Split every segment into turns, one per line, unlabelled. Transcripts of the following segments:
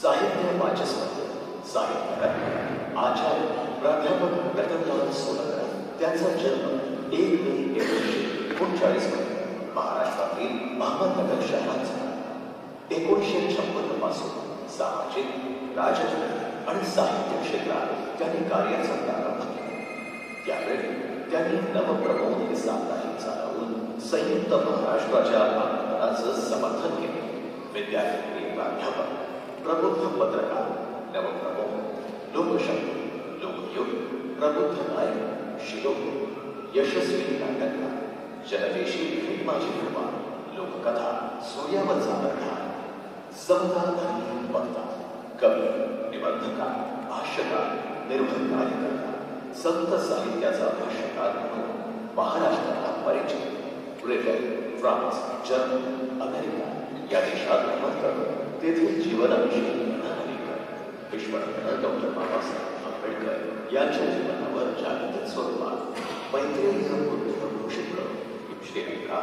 साहित्य वाचस्पती साहित्यकार आचार्य प्राध्यापक रतनलाल सोलंकर त्यांचा जन्म 1 मे 1939 मध्ये महाराष्ट्रातील अहमदनगर शहरात झाला. 1956 पासून सामाजिक, राजकीय आणि साहित्य क्षेत्रात त्यांनी कार्याचा प्रारंभ केला. त्यावेळी त्यांनी नवप्रबोध हे साप्ताहिक चालवून संयुक्त महाराष्ट्राच्या आंदोलनाचं समर्थन केले. विद्यार्थी प्राध्यापक, प्रबुद्ध पत्रकार, नवप्रबोध, लोकशक्ती, लोकयुग, प्रबुद्ध नायक, शिरोमणी, यशस्वी नाटककार, जनतेशी भेट माझी कृपा, लोककथा, सूर्यावरचा प्रधान, समताधारी वक्ता, कवी, निबंधकार, भाष्यकार, निर्भय कार्यकर्ता, संत साहित्याचा भाष्यकार म्हणून महाराष्ट्राला परिचय. ब्रिटन, फ्रान्स, जर्मनी, अमेरिका या देशात भ्रमण करून तेथील जीवनाविषयी लिहिणारे विश्वरत्न डॉक्टर बाबासाहेब आंबेडकर यांच्या जीवनावर जागतिक स्वरूपात मैत्रीय बुद्ध घोषित करून श्रीलंका,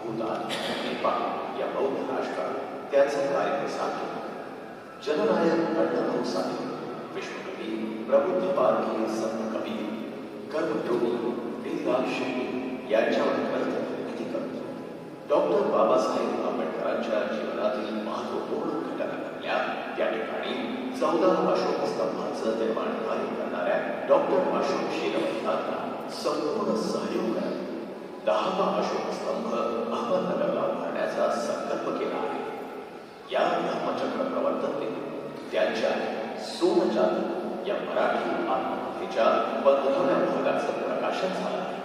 भूतान, नेपाळ या बौद्ध राष्ट्रात त्यांचा कार्यप्रसार केला. जननायक अण्णाभाऊ साठे, विश्वकवी, प्रबुद्ध भारतीय संत कवी, कर्मयोगी वीरराज शेट्टी यांच्यावर ग्रंथ निर्मिती करतो. डॉक्टर बाबासाहेब आंबेडकरांच्या जीवनातील महत्वपूर्ण घटना घडल्या त्या ठिकाणी 14 अशोक स्तंभांचं निर्माण कार्य करणाऱ्या डॉक्टर अशोक शीलवंतांना संपूर्ण सहयोग करा. 10वा अशोक स्तंभ अहमदनगरला उभारण्याचा संकल्प केला आहे. या धर्मचक्र प्रवर्तन त्यांच्या सोनजात या मराठी आत्मकथेच्या 15व्या भागाचं प्रकाशन झालं आहे.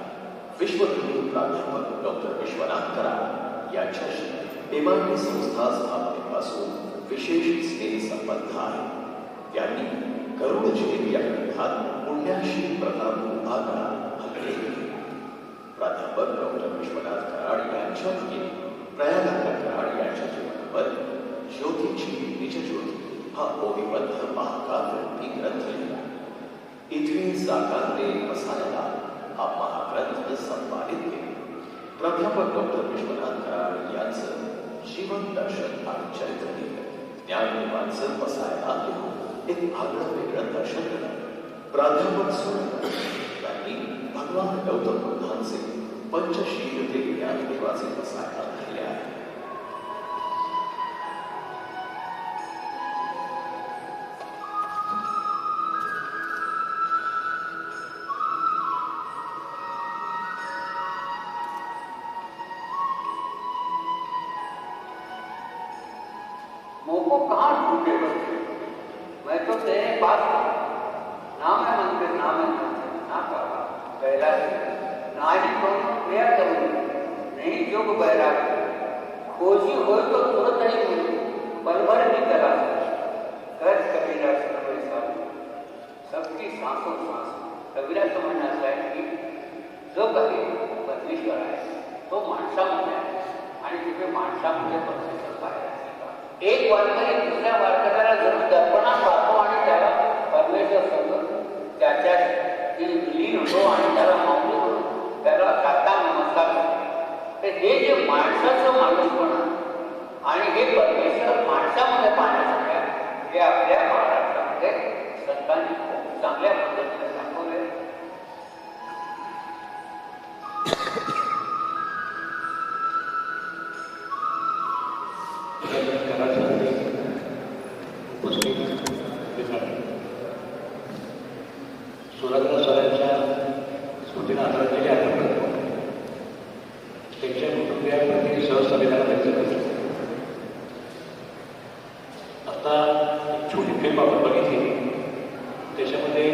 विश्वकवी प्राध्यापक डॉक्टर विश्वनाथ कराड यांच्याशी एमआरटी संस्था स्थापनेपासून विशेष स्नेहसंबंध आहे. त्यांनी गरुड झेल या ग्रंथात पुण्याशी प्रताप उभा करा हल्ले केले. प्राध्यापक डॉक्टर विश्वनाथ कराड यांच्या भगिनी प्रयागराज कराड यांच्या जीवनावर ज्योतीची निजज्योती हा ओवीबद्ध महाकाव्य ग्रंथ लिहिला. इथले साकारले मसालेला हा महाग्रंथ संपादित केले. प्राध्यापक डॉक्टर विश्वनाथ कराड यांचं जीवन दर्शन आणि चरित्र लिहिलं. ज्ञानदेवांचं मसायला लिहून एक आगळं वेगळं दर्शन दिलं. प्राध्यापक सोलंकर यांनी भगवान गौतम बुद्धांचे पंचशील ते ज्ञानदेवाचे मसायला लिहिले आहे.
मोको कहाँ ढूंढे बच्चे, मैं तो तेरे पास हूँ. ना मैं मंदिर, ना मैं मंदिर, ना बाबा कैलाश, ना ही तुम प्रिया करूँ, नहीं जोग बैराग. खोजी हो तो तुरंत नहीं मिली, पल भर नहीं करा कर कबीरा वैसा. सबकी सांसों सांस कबीरा समझना चाहिए की जो काही परमेश्वर आहे तो माणसामध्ये आहे आणि तिथे माणसामध्ये परमेश्वर बाहेर आहे. एक वारकरी दुसऱ्या वारकऱ्याला जर दर्पणात पाहतो आणि त्याला परमेश्वर समजतो, त्याच्यात विलीन होतो आणि त्याला माऊली होतो, त्याला काका नमस्कार करतो. तर हे जे माणसाचं माणूसपणा आणि हे परमेश्वर माणसामध्ये पाहण्यासाठी आहे, हे आपल्या महाराष्ट्रामध्ये संतांनी खूप चांगल्या पद्धतीने दाखवले.
सुरंग सरांच्या स्मृतीला आदरांजली अर्पण करतो. त्यांच्या कुटुंबियांप्रती सहसंवेदना व्यक्त करतो. आता एक छोटी फिल्म आपण बघितली, त्याच्यामध्ये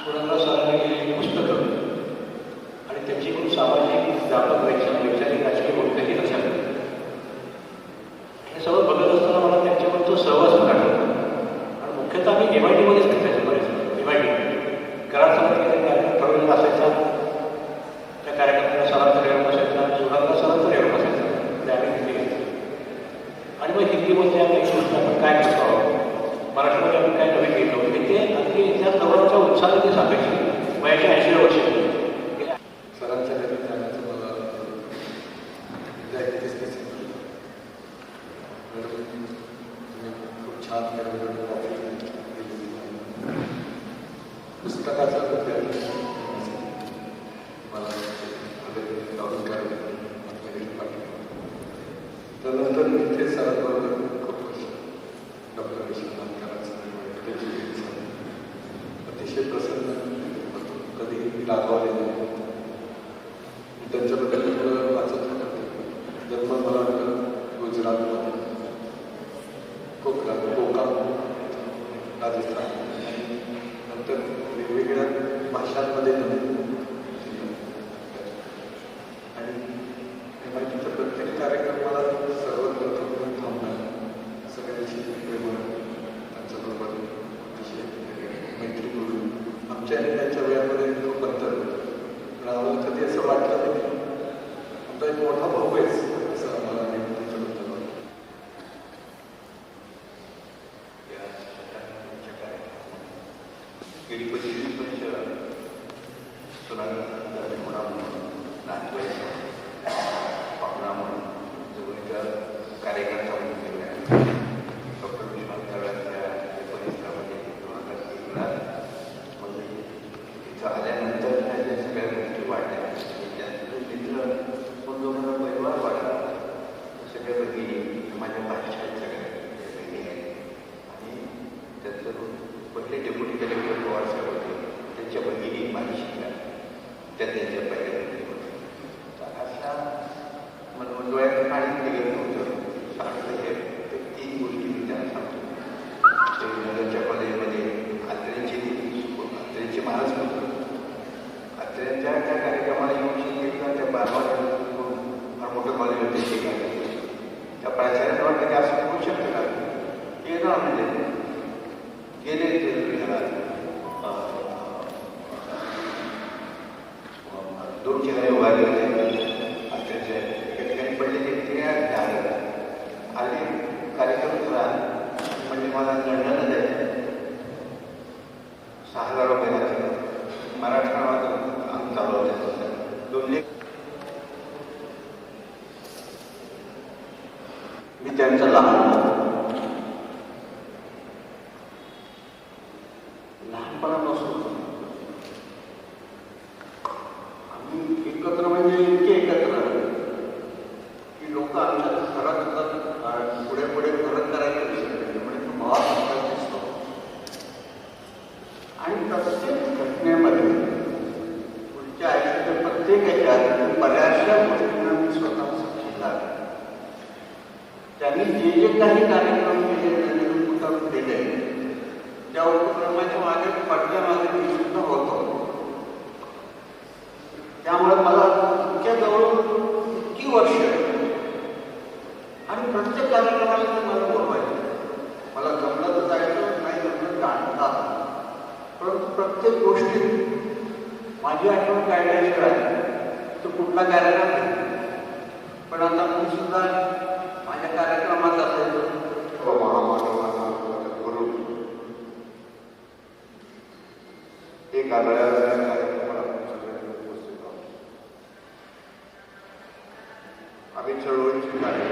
सुरंग सरांनी लिहिलेली पुस्तकं आणि त्यांची खूप सामाजिक व्यापक वैचारिक राजकीय भूमिकाही लक्षात येते. हे सगळं बघत असताना मला त्यांच्याबरोबर सहवास आठवतो. आणि मुख्यतः आम्ही MIT मध्येच भेटायचो बरेच. MIT कराड समितीचा कार्यक्रम ठरवलेला असायचा. त्या कार्यक्रमाला सरांचा रेवण बसायचा, सुरंग सरांचा रेवण बसायचा. म्हणजे आम्ही हिंदी घ्यायचो आणि मग हिंदीमध्ये आम्ही गोष्ट आपण काय करतो आहोत, मराठीमध्ये आपण काय नवीन घेतो, ते अगदी त्या तरुणाच्या उत्साहाने सापेक्ष वयाच्या 80व्या वर्षी सरांच्या घरी जाण्याचं मला
मी लाभवले त्यांच्याबद्दल थोडं वाचत होतं. जन्म मला वाटतं गुजरातमध्ये, कोकण, राजस्थान आणि नंतर वेगवेगळ्या भाषांमध्ये आणि MITचा प्रत्येक कार्यक्रमाला सर्वप्रथम थांबणार सगळ्यांशी प्रेमळ त्यांच्याबरोबर अतिशय मैत्री करून आमच्या आणि त्यांच्या वेळामध्ये खूप अंतर होतं. पण आम्हाला कधी असं वाटलं नाही की आमचा एक मोठा भाऊ आहेच असं आम्हाला त्यांच्याबद्दल वाटतं.
गेली 25 वर्ष सोलापूर म्हणून नागपूर पाहुणा म्हणून जवळच्या कार्यक्रमाचा म्हणून केला. डॉक्टर विश्वनाथ कराडांच्या परिसरामध्ये 2013 मध्ये तिथं आल्यानंतर त्या सगळ्या गोष्टी वाढल्या. त्यानंतर तिथं दोघांना परिवार वाढला. सगळ्या भगिनी माझ्या भाषा आहेत, सगळ्या भगिनी आहेत आणि त्यातलं पहिले डेप्युटी कलेक्टर पवार साहेब होते, त्यांच्या भगिनी माझी शिकल्या, त्या त्यांच्या पहिल्या भगिनी होत्या. अशा डोळ्यात पाणी निघत नव्हतं. सांगतं हे ते 3 गोष्टी मी त्यांना सांगतो. ते नगरच्या कॉलेजमध्ये अत्र्यांचे महाराज होतो. अत्र्यांच्या त्या कार्यक्रमाला येऊन शिकला. त्या 12 फार मोठं कॉलेज होते शिकायला. त्या प्राचार्याला वाटतं की असं होऊ शकतं का? येणार म्हणजे गेले ते घरात 2 ठिकाणी उभारले होते. अत्र्यांच्या एका ठिकाणी पडले ते झालं आले कार्यक्रम करा म्हणजे मला लंडनच जायचं. 6,000 रुपये लागले. मराठा आम्ही चालू होते. 2 लेख मी त्यांचं लहानपणापासून आम्ही एकत्र म्हणजे इतके एकत्र की लोक आमच्या घरात येतात. पुढे पुढे फरक करायचं म्हणजे तो भावात दिसतो. आणि प्रत्येक घटनेमध्ये पुढच्या आयुष्याच्या प्रत्येक याच्यात बऱ्याचशा गोष्टींना मी स्वतः साक्षीदार आहे. त्यांनी जे काही कार्यक्रम केले उतरून दिले त्या उपक्रमाच्या मागे पडद्यामागे मी सुद्धा होतो. त्यामुळे मला इतक्या जवळून इतकी वर्ष आणि प्रत्येक कार्यक्रमाला ते मला बोलवायचं. मला जमलं तर जायचं, नाही जमलं जाणतात. परंतु प्रत्येक गोष्टीत माझी आठवण काढल्याशिवाय तो कुठला कार्यक्रम नाही. पण आता मी सुद्धा माझ्या कार्यक्रमात असायचो.
महामानवांना गुरु एक गाड्याच्या कार्यक्रमाला आपण सगळे उपस्थित आहोत. आम्ही चळवळीची कार्य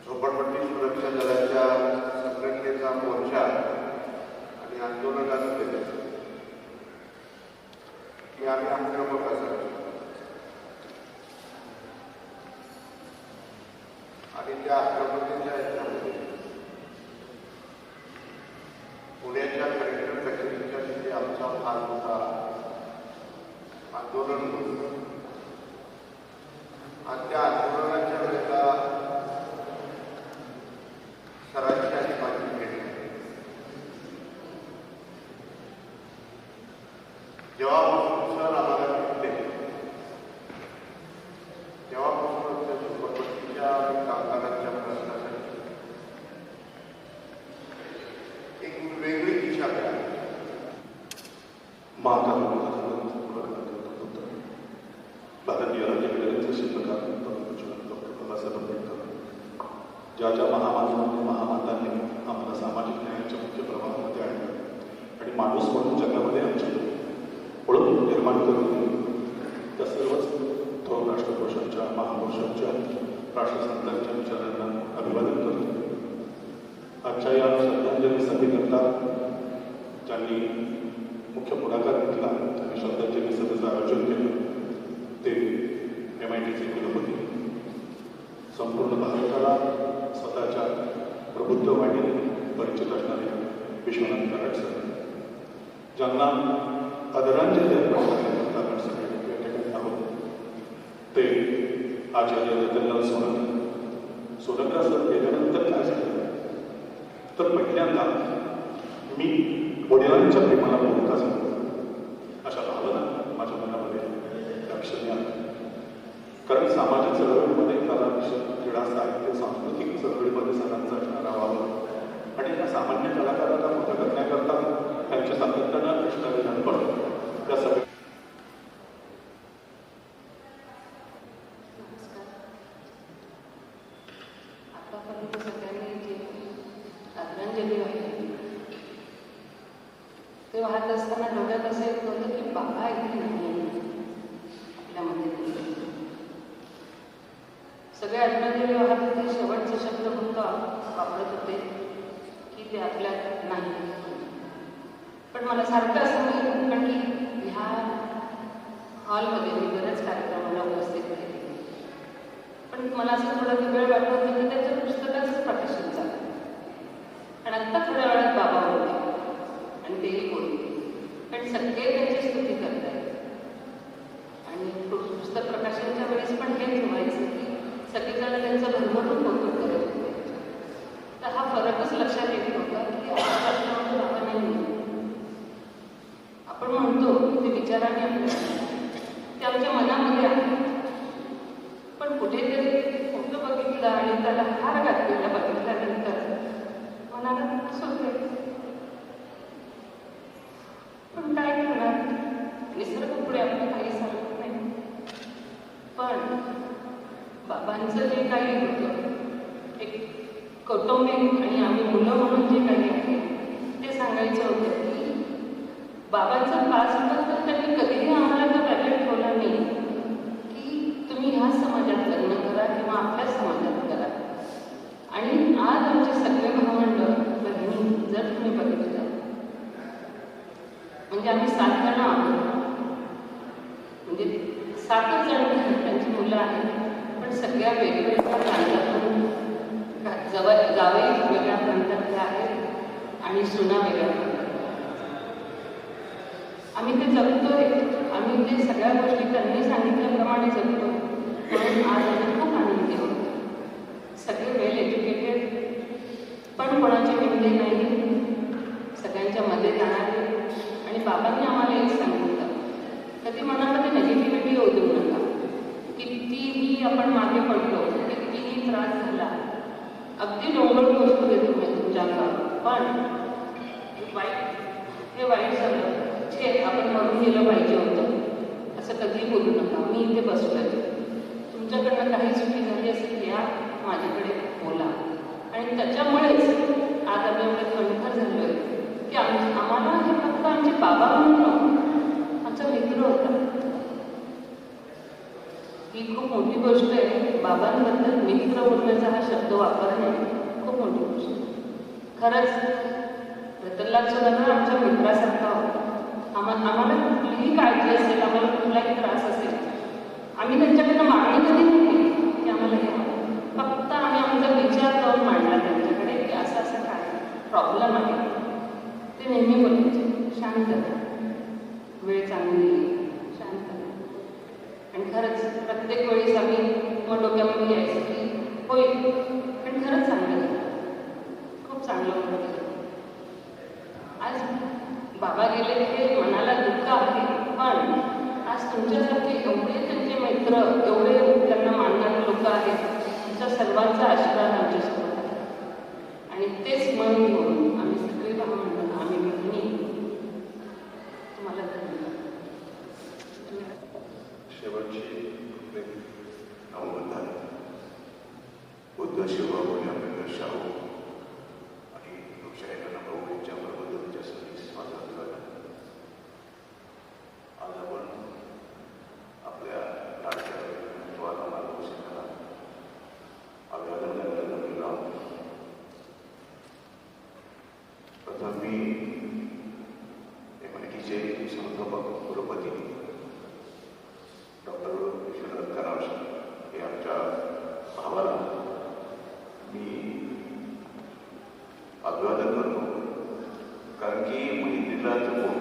झोपडपट्टी सुरक्षा दलाच्या संघटनेचा मोर्चा आणि आंदोलनाचं केलं की आम्ही आक्रमक असायचो. आणि त्या आक्रमकतेच्या ह्याच्यामध्ये पुण्याच्या कलेक्टर कचेरीच्या तिथे आमचा फार मोठा आंदोलन होतं. आणि त्या आंदोलनाच्या वेळेला सरांची आणि माझी भेट झाली. जेव्हापासून सर आम्हाला भेटले तेव्हापासून त्या झोपडपट्टीच्या कामगारांच्या प्रश्नासाठी एक वेगळी दिशा मिळाली.
भारतीय राज्यघटनेचे शिल्पकार डॉक्टर बाबासाहेब आंबेडकर ज्या महामानवांनी महामातांनी आम्हाला सामाजिक न्यायाच्या मुख्य प्रवाहामध्ये आणलं आणि माणूस म्हणून जगामध्ये आमची ओळख निर्माण करून दिली, त्या सर्वच थोर राष्ट्रपुरुषांच्या महापुरुषांच्या राष्ट्रसंतांच्या विचारांना अभिवादन करतो. आजच्या या श्रद्धांजली सभेकरता ज्यांनी मुख्य पुढाकार घेतला आणि श्रद्धांजली सभेचं आयोजन केलं ते MITचे कुलपती, संपूर्ण भारताला स्वतःच्या प्रबुद्ध वाणीने परिचित असणारे विश्वनाथ कराड सर, ज्यांना आदरांजली अर्पण करण्याकरता आपण सगळे या ठिकाणी आहोत ते आचार्य रतनलाल सोनग्रा सर गेल्यानंतर काय झालं तर पहिल्यांदा मी वडिलांच्या प्रेमाला बोलता झालो अशा भावना माझ्या मनामध्ये त्या क्षणी आल्या. कारण सामाजिक चळवळीमध्ये कला क्रीडा साहित्य सांस्कृतिक चळवळीमध्ये सगळ्यांचा असणारा वावर आणि त्या सामान्य कलाकारांना मोठं करण्याकरता त्यांच्या सातत्यानं असणारे धडपड त्या सगळ्या
आतापर्यंत सगळ्यांनी जे आदरांजली वाहिली ते वाहत असताना डोक्यात असं येत होतं की बाबा इथे नाही आपल्यामध्ये. सगळे आदरांजली वाहत होते, शेवटचे शब्द फक्त वापरत होते की ते आपल्यात नाही. पण मला सारखं असं माहीत कारण की ह्या हॉलमध्ये मी बऱ्याच कार्यक्रमाला उपस्थित राहिले. पण मला असं थोडं वेळ वाटत होतं की त्याचं पुस्तकाचं प्रकाशन झालं आणि आत्ता थोड्या वेळात बाबा होते आणि तेही बोलते. पण सगळे त्यांची स्तुती करत आहेत आणि पुस्तक प्रकाशनाच्या वेळेस पण हेच व्हायचं की सगळेजण त्यांचं भरभरून कौतुक करत होते. तर हा फरकच लक्षात येत होता की आपल्यामध्ये बाबा नाही. आपण म्हणतो की ते विचाराने आपल्या ते आमच्या मनामध्ये आहे. पण कुठेतरी फोटो बघितला आणि त्याला हार घातलेला बघितल्यानंतर मनाला सुचले. पण काय करणार, निसर्ग पुढे आपलं काही सांगत नाही. पण बाबांचं जे काही होतं एक कौटुंबिक आणि आम्ही मुलं म्हणून जे काही आहे ते सांगायचं होतं की बाबांचं पास तर त्यांनी कधीही आम्हाला तो टॅलेंट ठेवला नाही की तुम्ही ह्या समाजात लग्न करा किंवा आपल्या समाजात करा. आणि आज आमचे सगळे भावंड बहिणी जर तुम्ही बघितलं म्हणजे आम्ही 7 जण आहोत. म्हणजे 7च जण त्यांची मुलं आहेत पण सगळ्या वेगवेगळ्या प्रांतातून जावई वेगळ्या प्रांतातल्या आहेत आणि सुना वेगळ्या प्रांतातल्या. आम्ही ते जगतोय, आम्ही ते सगळ्या गोष्टी त्यांनी सांगितल्याप्रमाणे जगतोय. म्हणून आज आम्ही खूप आनंदी आहोत. सगळे वेल एज्युकेटेड पण कोणाचे विंदे नाही, सगळ्यांच्या मध्ये जाणारे. आणि बाबांनी आम्हाला एक सांगितलं, कधी मनामध्ये नेगेटिव्हिटी येऊ देऊ नका. कितीही आपण मागे पडलो, कितीही त्रास झाला, अगदी डोंगर गोष्ट देतो मी तुमच्या अंगावर, पण हे वाईट झालं, छे आपण मरून गेलं पाहिजे होतं असं कधी बोलू नका. मी इथे बसलोय, तुमच्याकडनं काही चुकी झाली असेल या माझ्याकडे बोला. आणि त्याच्यामुळेच आज आम्ही एवढे कणखर झालोय की आम्हाला हे फक्त आमचे बाबा म्हणून आमचा मित्र होता. ही खूप मोठी गोष्ट आहे. बाबांबद्दल मित्र बोलण्याचा हा शब्द वापरणे खूप मोठी गोष्ट आहे. खरंच रतनलाल सोनग्रा आमच्या मित्रासारखा होता. आम्हाला कुठलीही काळजी असेल, आम्हाला कुठलाही त्रास असेल, आम्ही त्यांच्याकडनं मागणी कधी नाही की आम्हाला हे फक्त आम्ही आमचा विचार जाऊन मांडला त्यांच्याकडे की असं असं काय प्रॉब्लेम आहे. ते नेहमी बोलायचे शांत राहा, वेळ चांगली शांत राहा. आणि खरंच प्रत्येक वेळेस आम्ही मग डोक्यामध्ये यायचं की होईल, पण खरंच चांगलं झालं, खूप चांगलं होतं. आज बाबा गेले हे मनाला दुःख आहे, पण आज तुमच्यासारखे एवढे त्यांचे मित्र, एवढे त्यांना मानणारे लोक आहेत. तुमच्या सर्वांचा आशीर्वाद आमच्यासोबत आहे आणि तेच मन घेऊन आम्ही सगळे भावंड, आम्ही बहिणी तुम्हाला धन्यवाद.
शेवटची नवबंधन बुद्ध शिवबाबूने आंबेडकर शाहू आणि लोकशाहीला भाऊ यांच्या प्रबोधनाच्या संधी स्वागत झालं. आज आपण आपल्या लाडक्या व्यक्तित्वाला मार्गदर्शनाला अभिवादन करायला जमलेलो आहोत. प्रथम मी एमआयटीचे संस्थापक कुलपती डॉक्टर विश्वनाथ कनावशी हे आमच्या भावाला मी अभिवादन करतो. कारण की मैत्रीला जपून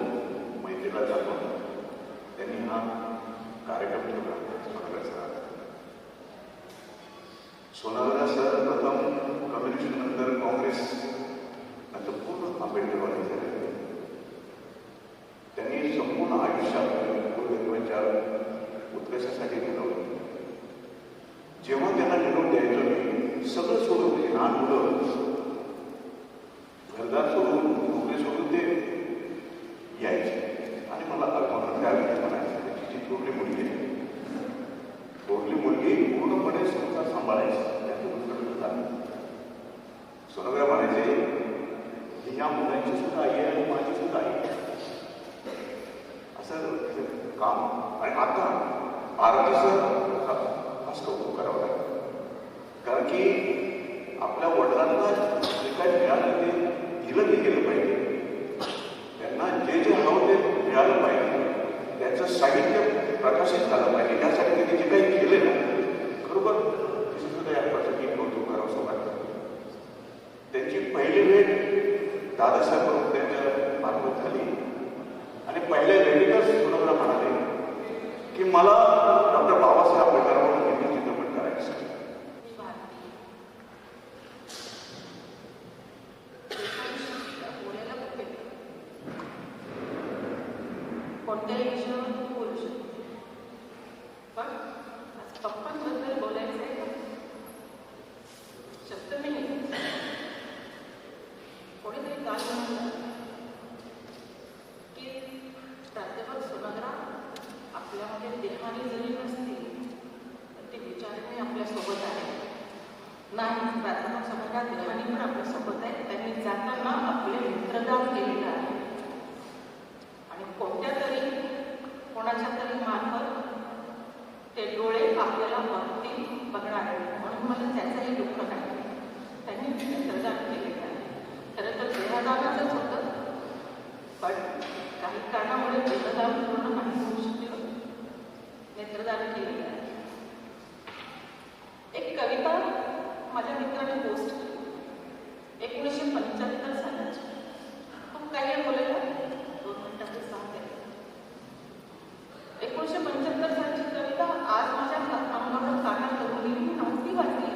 मुलांच्या उत्कर्षासाठी बोलावलं. जेव्हा त्यांना निरोप द्यायचो मी, सगळं सोडून म्हणजे लहान मुलं घरदार सोडून नोकरी सोडून ते यायचे आणि मला त्यावेळेस म्हणायचं तिची थोरली मुलगी आहे, थोरली मुलगी पूर्णपणे संसार सांभाळायची. सोनोग्राफ म्हणायचे की या मुलांची सुद्धा आई आहे आणि माझी सुद्धा आई आहे, असं काम. आणि आता आरोग्याचं खास कौतुक करावं लागतं, कारण की आपल्या वडिलांना जे काही मिळालं ते दिलं ते गेलं पाहिजे. त्यांना जे जे हवं ते मिळालं पाहिजे, त्यांचं साहित्य प्रकाशित झालं पाहिजे. यासाठी त्यांनी जे काही केलं ना, खरोबर सुद्धा या प्रसंगी कौतुक करावंसं वाटतं. त्यांची पहिली भेट दादासाहेब करून त्यांच्या मार्फत झाली आणि पहिल्या भेटीतच सोनोग्राफ म्हणाले की मला डॉक्टर बाबासाहेब आंबेडकरांवर हिंदी चित्रपट करायचं.
कोणत्याही विषयावर तू बोलू शकते, पण आज पप्पांबद्दल बोलायचं आहे का? शब्द नाही. कोणीतरी काल म्हणाला की प्राध्यापक सोनोग्राफ आपल्यामध्ये देहाने जरी नसते तर ते विचाराने आपल्यासोबत आहे. नाही, प्राध्यापक सोनोग्राफ देहाने पण आपल्यासोबत आहे. त्यांनी जाताना आपले मित्रदान केलेलं आहे आणि कोणाच्या तरी मार्फत ते डोळे आपल्याला बघणार आहे. म्हणून मला त्याचंही दुःख नाही. त्यांनी मित्रदान केलेलं आहे. खरं तर देहदानाचंच होतं, पण काही कारणामुळे देहदान पूर्ण नाही होऊ शकलं. नेत्रदान केलेलं आहे. एक कविता माझ्या मित्राने पोस्ट केली 1975 सालाची. खूप काही बोलायला 2 मिनिटात सांगते. 1975 सालची कविता आज माझ्या अंगावर काटा करून गेली. नव्हती वाटली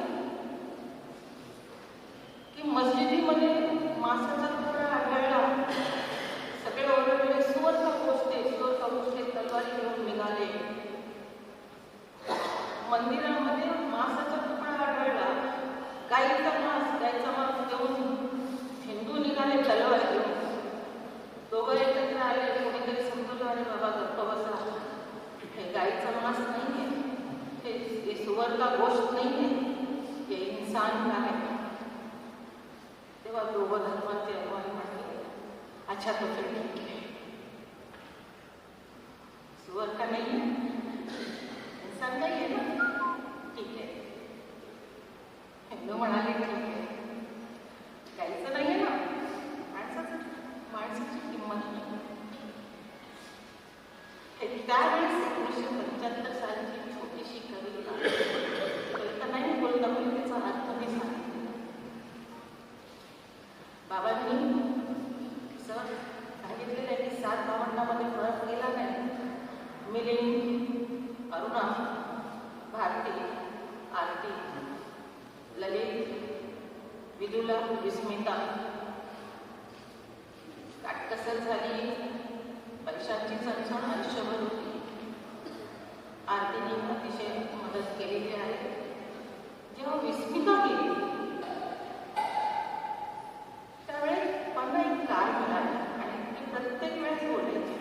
की मस्जिदीमध्ये मासाचा तुकडा आढळला. सगळे ओरडले, सुवर का गोष्टे तलवारी घेऊन निघाले. मंदिरामध्ये मासाचा तुकडा आढळला. गाईचा मांस घेऊन हिंदू निघाले तलवार घेऊन. दोघं एकत्र आले. कोणीतरी समजवलं, अरे बाबा गप्प बसा, हे गाईचा मांस नाही आहे, हे सुवर का गोष्ट नाही आहे, हे इंसान आहे. तेव्हा दोघं धर्माचे अगवान म्हटले, अच्छा तो फिर ठीक है, सुवर का नहीं है, इंसान नहीं है ना, ठीक है. हिंदू म्हणाले ठीक आहे, गाईचं नाही आहे ना, माणसाची किंमत नाही. त्यावेळेस 1975 सालची छोटीशी कविता नाही बोलता, पण तिचा अर्थ मी सांगितला. बाबांनी सांगितलेलं आहे की 7 भावंडांमध्ये फरक केला नाही. मिलिंद, अरुणा, भारती, आरती, ललित, विदुला, विस्मिता. काटकसर झाली, पैशांची चणचण आयुष्यभर होती. आरतीने अतिशय मदत केलेली आहे. जेव्हा विस्मिता गेली त्यावेळेस मला एक कार मिळाली आणि ती प्रत्येक वेळेस बोलायची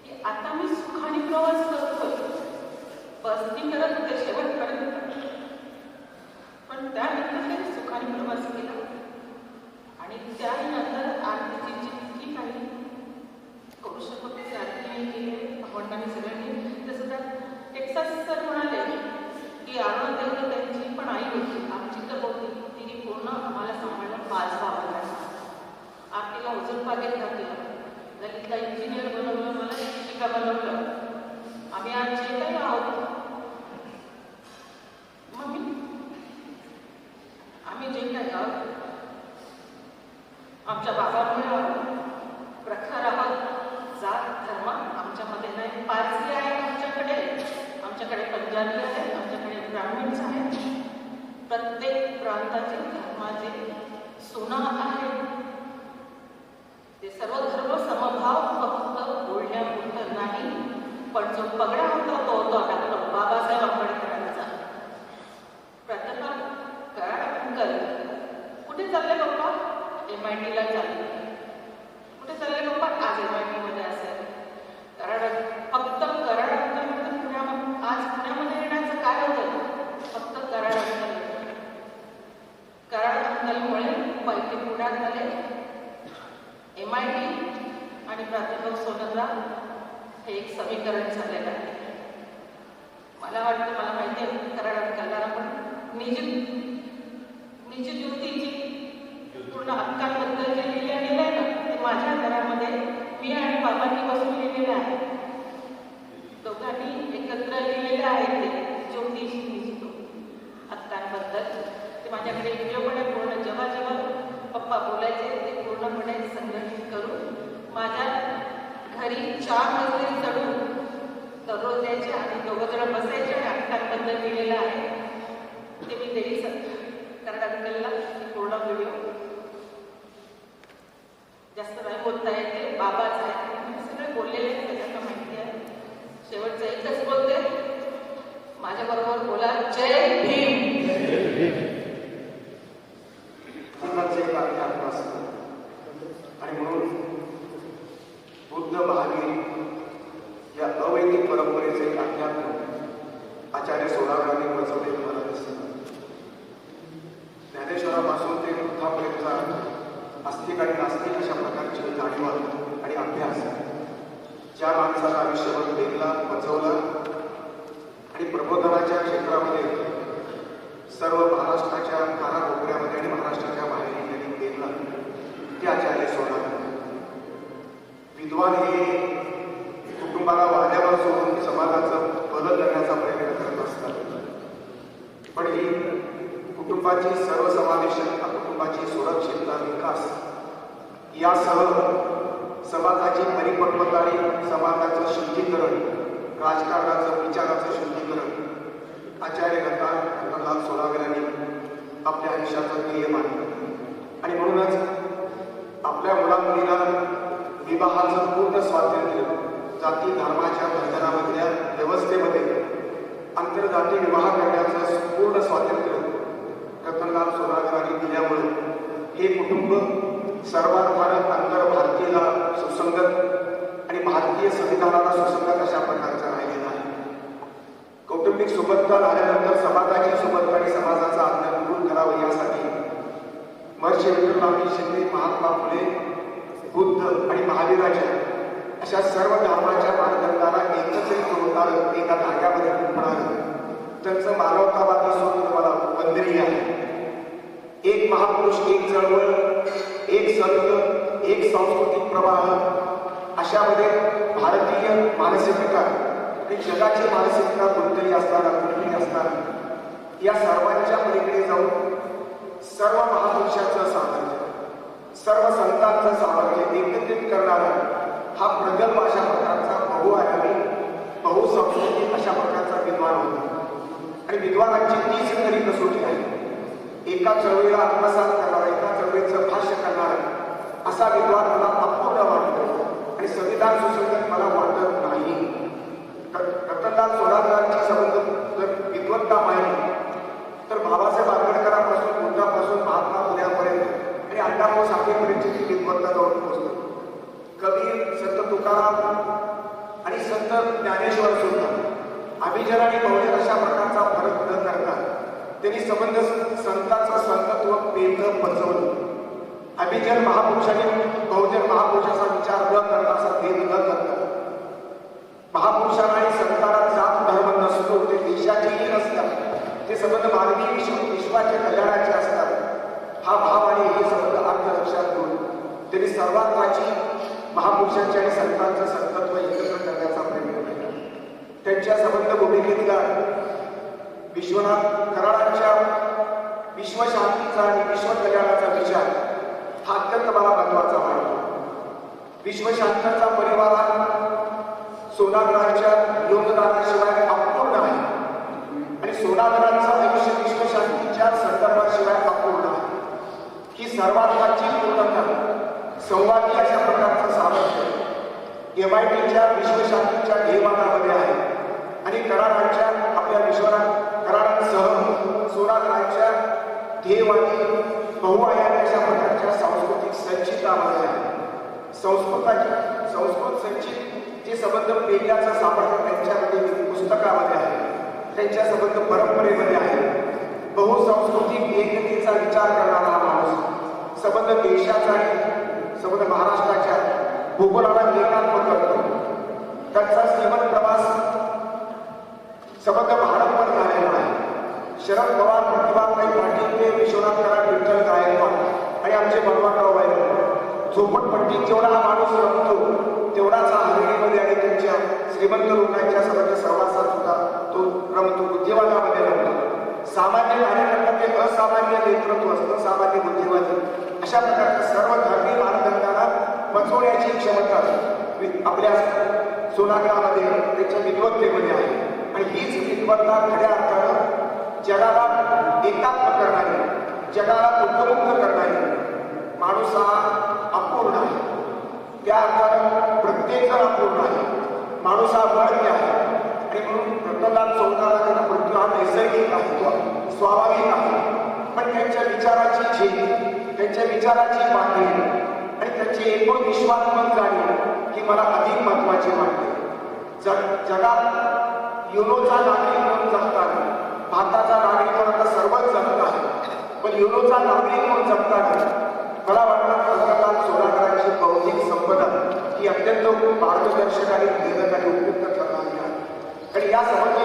की आता मी सुखाने प्रवास करतोय. बसनी करत होते शेवटपर्यंत, पण त्यानंतर सुखाने प्रवास केला. आणि त्यानंतर आरतीची जितकी काही करू शकत होते आरतीने केले, आपण सगळ्यांनी. तसं त्या टेक्सास सर म्हणाले की अरुणाताई त्यांची पण आई होती, आमची तर होती, तिने पूर्ण आम्हाला सांभाळलं 5 भावांना. आरतीला उजळपालेत घातलं, ललितला इंजिनियर बनवलं, मला शिक्षिका बनवलं. आम्ही आज जे काही आहोत, आम्ही जे काही आहोत आमच्या बाबांमुळे प्रखर आहोत. जात धर्म आमच्यामध्ये नाही. पारसी आहे आमच्याकडे पंजाबी आहे, आमच्याकडे ब्राह्मणच आहे. प्रत्येक प्रांताचे धर्माचे सोना आहे. ते सर्व धर्म समभाव फक्त बोलण्यापुरतं नाही, सोनलराव हे एक समीकरण झालेलं आहे. मला वाटतं, मला माहिती आहे कराड कल्लारा, पण निजी ज्योतीची पूर्ण हक्कांबद्दल जे लिहिलं गेलं आहे ना, ते माझ्या घरामध्ये मी आणि बाबांनी बसून लिहिलेलं आहे. दोघांनी एकत्र लिहिलेलं आहे ते ज्योतिषी निजी हक्कांबद्दल. ते माझ्याकडे व्हिडिओ पण आहे पूर्ण. जेव्हा जेव्हा पप्पा बोलायचे ते पूर्णपणे संघटित करून माझ्या घरी 4 मजले चढून दररोज यायचे आणि दोघं जण बसायचे आणि हक्कांबद्दल लिहिलेलं आहे. ते मी देईल कर्नाटकला पूर्ण व्हिडिओ. जास्त नाही बोलता येते, बाबाच आहे, सगळे बोललेले आहेत, त्याच्यानं माहिती आहे. शेवटचं एकच बोलते, माझ्याबरोबर बोला, जय भीम.
एक अध्यात्म असतं आणि म्हणून बुद्ध महावीर या अवैदिक परंपरेचे एक अध्यात्म आचार्य सोनारांनी बसवलेलं मला दिसतं. ज्ञानेश्वरापासून ते बुद्धापर्यंतचा आस्तिक आणि नास्तिक अशा प्रकारची जाणीव आणि अभ्यास ज्या माणसाला आयुष्यभर वेगला पचवला आणि प्रबोधनाच्या क्षेत्रामध्ये सर्व महाराष्ट्राच्या कानाकोपऱ्यामध्ये आणि महाराष्ट्राच्या बाहेर त्यांनी पेरला, ते आचार्य सोनार. विद्वान हे कुटुंबाला वाऱ्यावर सोडून समाजाचं बदल करण्याचा प्रयत्न करत असतात. पण ही कुटुंबाची सर्वसमावेशकता, कुटुंबाची सुरक्षितता, विकास यासह समाजाची परिपक्वता आणि समाजाचं शुद्धीकरण, राजकारणाचं, विचाराचं शुद्धीकरण आचार्य रतनलाल सोनावणे यांनी आपल्या आयुष्याचं ध्येय मानलं. आणि म्हणूनच आपल्या मुलामुलीला विवाहाचं पूर्ण स्वातंत्र्य, जाती धर्माच्या बंधनामधल्या व्यवस्थेमध्ये आंतरजाती विवाह करण्याचं पूर्ण स्वातंत्र्य रतनलाल सोनावणे दिल्यामुळे हे कुटुंब सर्वात भारत आंतर भारतीयला सुसंगत आणि भारतीय संविधानाला सुसंगत अशा प्रकारचं राहिलेलं आहे. कौटुंबिक सुबत्ता झाल्यानंतर समाजाची सुबत्ता आणि समाजाचा आदर दूर करावं यासाठी महर्षी विठ्ठलराव शिंदे, महात्मा फुले, बुद्ध आणि महावीराच्या अशा सर्व धर्माच्या मानदंडाला एकत्रित करून एका धाग्यामध्ये गुंफणारं त्यांचं मानवतावादी स्वरूप मला वंदनीय आहे. एक महापुरुष, एक चळवळ, एक संत, एक सांस्कृतिक प्रवाह अशामध्ये भारतीय मानसिकता आणि जगाची मानसिकता गुंतलेली असताना, गुंतलेली असताना या सर्वांच्या पलीकडे जाऊन सर्व महापुरुषांचं सामर्थ्य, सर्व संतांचं सामर्थ्य एकत्रित करणारा हा प्रगल्भ अशा प्रकारचा बहुआयामी, बहुसंस्कृतिक अशा प्रकारचा विद्वान होता. आणि विद्वानांची तीच खरी कसोटी आहे. एका चळवळीला आत्मसात करणारा, एका चळवळीचं भाष्य करणारा असा विद्वान मला अपूर्ण वाटतो आणि संविधान सुसंगत मला वाटत नाही. रतनलाल सोनावणेंची संबंध जर विद्वत्ता पाहिली तर बाबासाहेब आंबेडकरांपासून, बुद्धापासून, महात्मा फुल्यापर्यंत आणि अण्णाभाऊ साठेपर्यंतची विद्वत्ता जाऊन पोहोचतो. कबीर, संत तुकाराम आणि संत ज्ञानेश्वर सुद्धा अभिजन आणि बहुजन अशा प्रकारचा फरक न करता त्यांनी संबंध संतांचं संतत्व पेरलं, पचवलं. अभिजन महापुरुषाने बहुजन महापुरुषाचा विचार न करता, असा भेद न करता, महापुरुषांना आणि संतांना जात धर्म नसतो, ते देशाचेही नसतात, ते संबंध मानवी विश्वाच्या कल्याणाचे असतात. हा भाव आणि हे संबंध अर्थ लक्षात घेऊन त्यांनी सर्वात प्राचीन महापुरुषांचे आणि संतांचं संतत्व एकत्र करण्याचा प्रयत्न केला. त्यांच्या संबंध भूमिकेतला विश्वनाथ कराडांच्या विश्वशांतीचा आणि विश्वकल्याणाचा विचार हा अत्यंत मला महत्वाचा वाटतो. विश्वशांतीचा परिवार सोनावण्याच्या योगदानाशिवाय अपूर्ण आहे आणि सोनावण्याचं आयुष्य विश्वशांतीच्या संदर्भाशिवाय अपूर्ण आहे. ही सर्वात प्राचीन पूर्णता, संवादी अशा प्रकारचं सामर्थ्य MITच्या विश्वशांतीच्या ध्येयवादामध्ये आहे आणि कराडांच्या आपल्या विश्वनाथ कराडांसह सोनावण्याच्या ध्येयवादी बहुआयामी अशा प्रकारच्या सांस्कृतिक संचितामध्ये आहे. संस्कृत संचित जे संबंध पेरण्याचं सामर्थ्य त्यांच्यामध्ये पुस्तकामध्ये आहे, त्यांच्या संबंध परंपरेमध्ये आहे. बहुसांस्कृतिक एकतेचा विचार करणारा हा माणूस संबंध देशाचा आणि संबंध महाराष्ट्राच्या
भूगोलाला एकात्म करतो. त्यांचा श्रीमंत प्रवास सबंध भारतभर झालेला आहे. शरद पवार, प्रतिभाताई पाटील ते विश्वनाथ कराड, विठ्ठल गायकवाड आणि आमचे बळवंतराव वायकर. झोपडपट्टीत जेवढा हा माणूस रमतो तेवढाच हरिणीमध्ये आणि त्यांच्या श्रीमंत लोकांच्या सर्वांच्या सहवासात सुद्धा तो रमतो, बुद्धिवादामध्ये रमतो. सामान्य कार्यकर्ता ते असामान्य नेतृत्व असतं, सामान्य बुद्धिवादी अशा प्रकारच्या सर्व धर्मी मानदंडाला पचवण्याची क्षमता आपल्या सोनाग्रामध्ये त्याच्या विद्वत्तेमध्ये आहे. आणि हीच विद्वत्ता खऱ्या अर्थानं जगाला एकात्म करणारी, जगाला दुःखमुक्त करणारी. माणूस हा अपूर्ण आहे, त्या अर्थानं प्रत्येक जण अपूर्ण आहे. माणूस हा वळके आहे आणि म्हणून रतनलाल सोनाला त्यांना मृत्यू हा नैसर्गिक आहे, तो स्वाभाविक आहे. पण त्यांच्या विचाराची झेप, त्यांच्या विचाराची मागणी आणि त्यांची एकूण विश्वात्मक जाणीव ही मला अधिक महत्वाची वाटते. जगात युनोचा नागरिक म्हणून जगताना, भारताचा नागरिक म्हणून आता सर्वच जगत आहे, पण युनोचा नागरिक म्हणून जगताना मला वाटतं रतनलाल सोनाग्राची बौद्धिक संपदा ही अत्यंत मार्गदर्शक आणि प्रेरक आणि उपयुक्त ठरणारी आहे. आणि या संबंध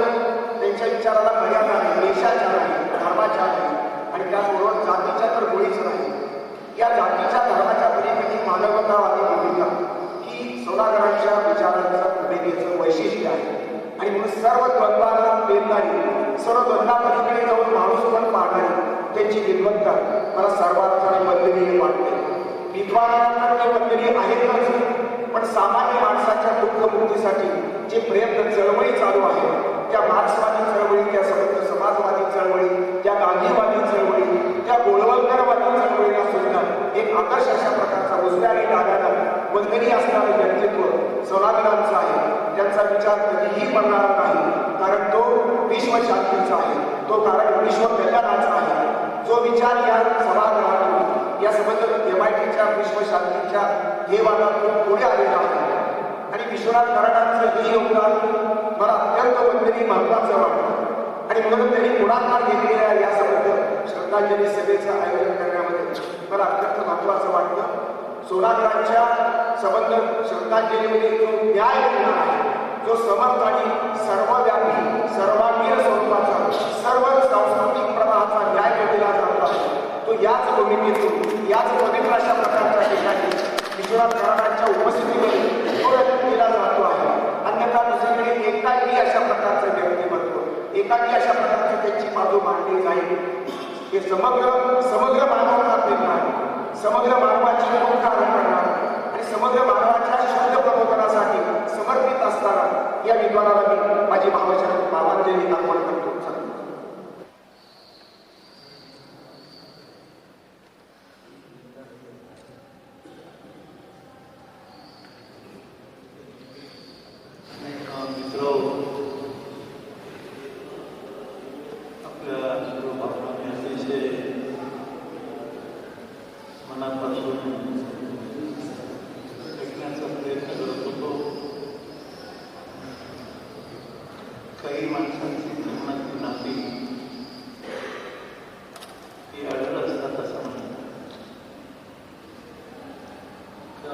त्यांच्या विचाराला मर्यादा नाही, देशाच्या नाही, धर्माच्या नाही आणि त्याचबरोबर जातीच्या तर मुळीच नाही. या जातीच्या धर्माच्या पलीकडे मानवतावादी भूमिका ही सोनाग्राच्या विचारांच्या भूमिकेचं वैशिष्ट्य आहे. आणि म्हणून सर्व द्वंद्वाला पेरणारी, सर्व द्वंद्वापलीकडे जाऊन माणूस पण पाहणारी त्यांची विद्वत्ता मला सर्वार्थाने वंदनीय वाटते. विद्वानांना ते वंदनीय आहेतच, पण सामान्य माणसाच्या दुःखमुक्तीसाठी जे प्रयत्न चळवळी चालू आहे, त्या मार्क्सवादी चळवळी, त्या समर्थ समाजवादी चळवळी, त्या गांधीवादी चळवळी, त्या गोळवलकरवादी चळवळीला सुद्धा एक आदर्श अशा प्रकारचा उजव्या आणि डाव्याला वंदनीय असणारं व्यक्तित्व सोनाग्रांचं आहे. त्यांचा विचार कधीही बनणार नाही, कारण तो विश्वशांतीचा आहे, तो कारण विश्व कल्याणाचा आहे. जो विचार या सभागृहातून, या संबंध MITच्या विश्वशांतीच्या हेवादातून पुढे आलेला आहे आणि विश्वनाथ कराडांचं हे योगदान मला अत्यंत वंदनीय महत्वाचं वाटतं. आणि म्हणून त्यांनी पुढाकार घेतलेल्या या संबंध श्रद्धांजली सभेचं आयोजन करण्यामध्ये मला अत्यंत महत्वाचं वाटतं. सोनाग्राच्या संबंध श्रद्धांजलीमध्ये जो न्याय मिळणार आहे, जो समर्थ आणि सर्वव्यापी सर्वांगीण स्वरूपाचा सर्व सांस्कृतिक प्रवाहाचा न्याय दिला जातो आहे, तो याच भूमिकेतून, याच पवित्र अशा प्रकारच्या ठिकाणी विश्वनाथ कराडांच्या उपस्थितीमध्ये तो दिला जातो आहे. अन्यथा दुसरीकडे एकाकी अशा प्रकारचं व्यक्तिमत्व, एकाकी अशा प्रकारची त्यांची बाजू मांडली जाईल. हे समग्र मानवता पेरणार, समग्र मानवाची मुक्त करणार आणि समग्र मानवाच्या शुद्ध प्रबोधनासाठी समर्पित असताना या विद्वानाला मी माझी भावांजली अर्पण करतो.
मित्र, आपल्या सर्व भावनांनी अतिशय मनापासून ऐकण्याचा प्रयत्न करत होतो. काही माणसांची जीवनाची नाती ही अडल असतात असं म्हणतात.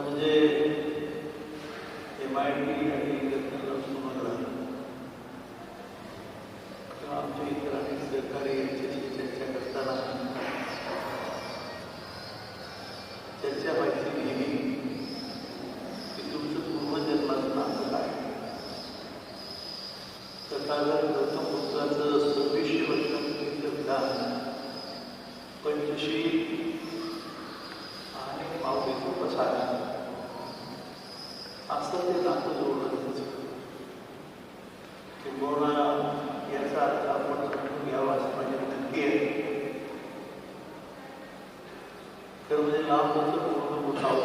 म्हणजे MIT आणि सोनाग्रा किंवा आमच्या इतर अनेक सहकारी यांच्याशी चर्चा करताना चर्चा व्हायची नेहमी की तुमचं पूर्वजन्माचं नातं काय. तथागत गौतम बुद्धाचं 26 वर्षापूर्वीचं विधान पंचशील आणि माऊली उपसार असं ते नातं जोडलं जायचं. किंबहुना याचा अर्थ आपण समजून घ्यावा असं माझी विनंती आहे. तर म्हणजे लांबचं पूर्ण उठाव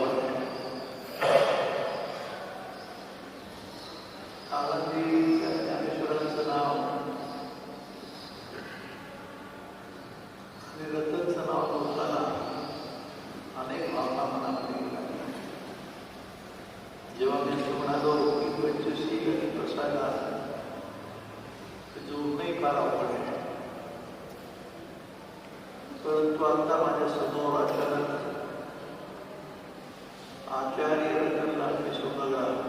ज्ञानेश्वरांचं नाव आणि रतनचं नाव बोलताना अनेक भावना मनामध्ये लागल्या. जेव्हा मी असं म्हणालो की पंचशील आणि प्रसादा जोडणंही फार अवघड आहे, परंतु आता माझ्या समोर अचानक आचार्य रतनलाल सभागृहात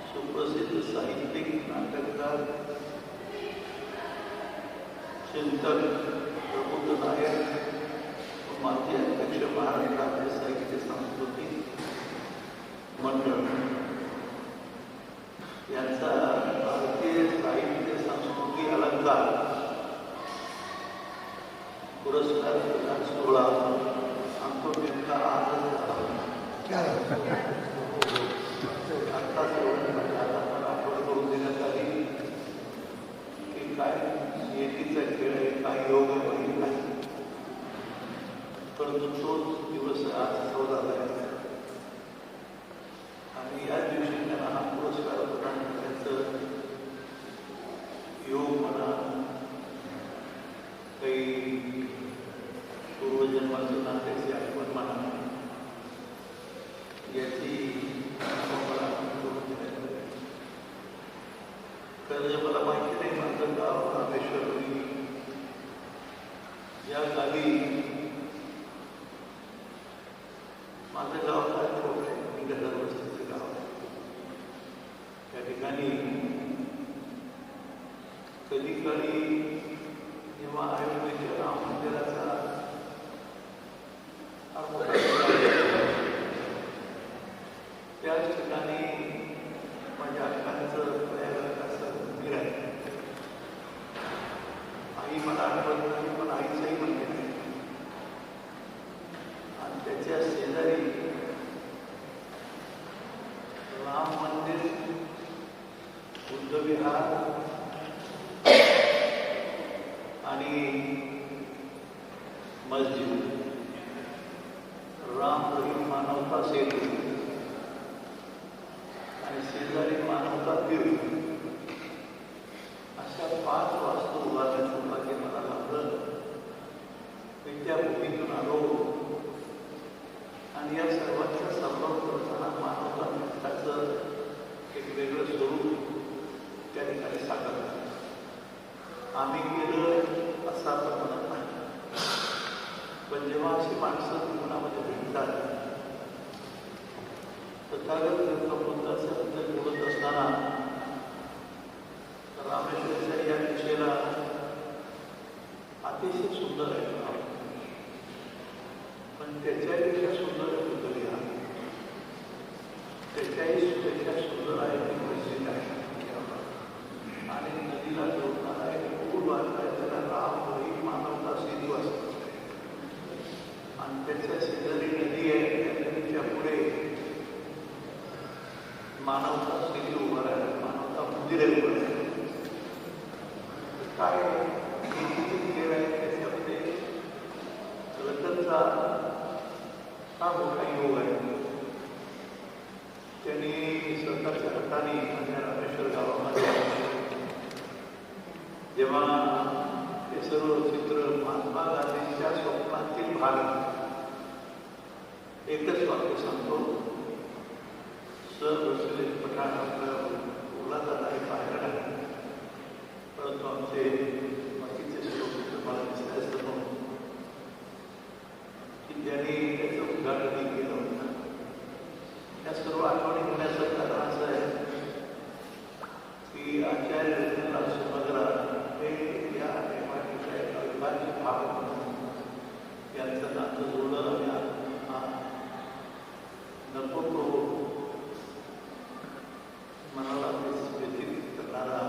सुप्रसिद्ध साहित्यिक नाटककार चिंतक प्रबोध नायक व माजी अध्यक्ष महाराष्ट्र राज्य साहित्य सांस्कृतिक मंडळ यांचा भारतीय साहित्य संस्कृती अलंकार पुरस्कार प्रदान सोहळा आमतो नेमका आजच झाला. आत्ताच आठवण करून देण्यात आली की काय शेतीचा खेळ आहे, काय योग आहे नाही, परंतु तोच दिवस आज 14 आहे आणि या दिवशी त्यांना हा पुरस्कार प्रदान करण्याचं योग म्हणा, काही पूर्वजन्माचं नात्याची आठवण म्हणा, याची मला करून देण्यात आली. कारण मला माहिती नाही माझं गाव रामेश्वरी या गावी माझं गाव काय छोटं आहे, मी गदरवस्तीचं गाव आहे. त्या ठिकाणी कधी काळी जेव्हा आयुर्वेदिक राम मंदिराचा त्याच ठिकाणी माझ्या अक्कांचं प्रयागराजाचं मंदिर आहे. आई मला आठवत नाही, पण आईचंही मंदिर आहे आणि त्याच्या शेजारी राम मंदिर, बुद्धविहार आणि मस्जिद, राम रहीम मानवता सेतू आणि शेजारी मानवता तीर्थ अशा 5 वास्तू उभारण्याचं भाग्य मला लाभलं. मी त्या भूमीतून आलो आणि या सर्वांचा संभव करताना मानवता तीर्थाचं एक वेगळं स्वरूप त्या ठिकाणी साकारलं. आम्ही केलं असं आपण म्हणत नाही, पण जेव्हा अशी माणसं जीवनामध्ये भेटतात, तथागत बुद्धाचं बोलत असताना रामेश्वरच्या या दिशेला अतिशय सुंदर आहे गाव, पण त्याच्यापेक्षा सुंदर आहे बुद्धविहार, त्याच्यापेक्षा सुंदर आहे ती मस्जिद आहे आणि नदीला जोडणारा एक पूल बांधलाय, त्याला राम रहीम मानवता सेतू असतो आणि त्याच्या शेजारी नदी आहे. त्या नदीच्या पुढे मानवता सेतू उभा आहे, मानवता मंदिर आहे उभं आहे. काय किती खेळ आहे त्याच्यामध्ये रतनचा हा मोठा योग आहे. त्यांनी स्वतःच्या हाताने माझ्या रामेश्वर गावामध्ये जेव्हा हे सर्व चित्र महात्मा गांधींच्या स्वप्नातील भाग, एकच वाक्य सांगतो, सर बसले पठाण आपलं ओलाचा नाही बाहेर आहे, परंतु आमचे बाकीचे श्लोक मला दिसायचं नव्हतं की त्यांनी त्याचं उद्घाटन केलं होतं. या सर्व आठवणी होण्याचं कारण असं आहे की आचार्य रतनलाल सभागृह हे या एमआयटीच्या एक अविभाज्य भाग म्हणून यांचं नातं जोडलं आणि नको तो मनाला व्यतीत करणारा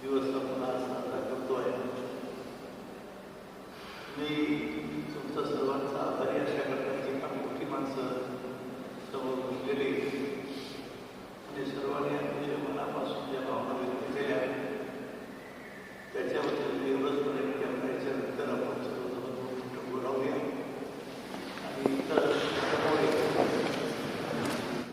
दिवस आपण आज साजरा करतो आहे. मी